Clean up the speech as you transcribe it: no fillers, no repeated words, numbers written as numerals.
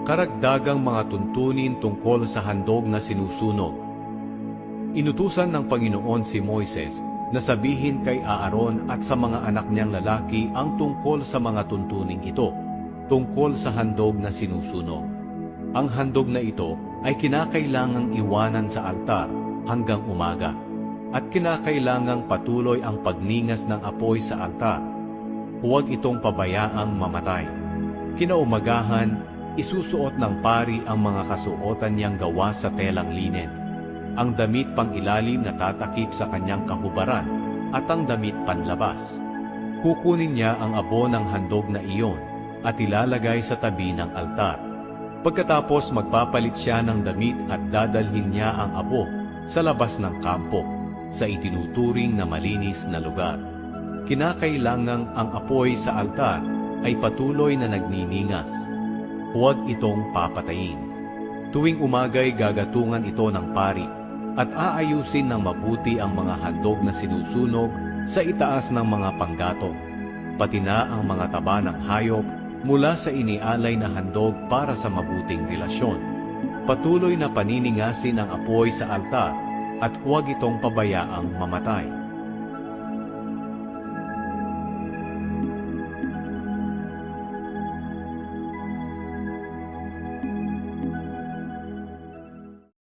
Karagdagang mga tuntunin tungkol sa handog na sinusunog. Inutusan ng Panginoon si Moises na sabihin kay Aaron at sa mga anak niyang lalaki ang tungkol sa mga tuntuning ito, tungkol sa handog na sinusunog. Ang handog na ito ay kinakailangang iwanan sa altar hanggang umaga, at kinakailangang patuloy ang pagningas ng apoy sa altar. Huwag itong pabayaang mamatay. Kinaumagahan, isusuot ng pari ang mga kasuotan niyang gawa sa telang linen, ang damit pang-ilalim na tatakip sa kanyang kahubaran, at ang damit panlabas. Kukunin niya ang abo ng handog na iyon at ilalagay sa tabi ng altar. Pagkatapos magpapalit siya ng damit at dadalhin niya ang abo sa labas ng kampo, sa itinuturing na malinis na lugar. Kinakailangang ang apoy sa altar ay patuloy na nagniningas. Huwag itong papatayin. Tuwing umagay gagatungan ito ng pari at aayusin ng mabuti ang mga handog na sinusunog sa itaas ng mga panggatong, pati na ang mga taba ng hayop mula sa inialay na handog para sa mabuting relasyon. Patuloy na paniningasin ang apoy sa altar at huwag itong pabayaang mamatay.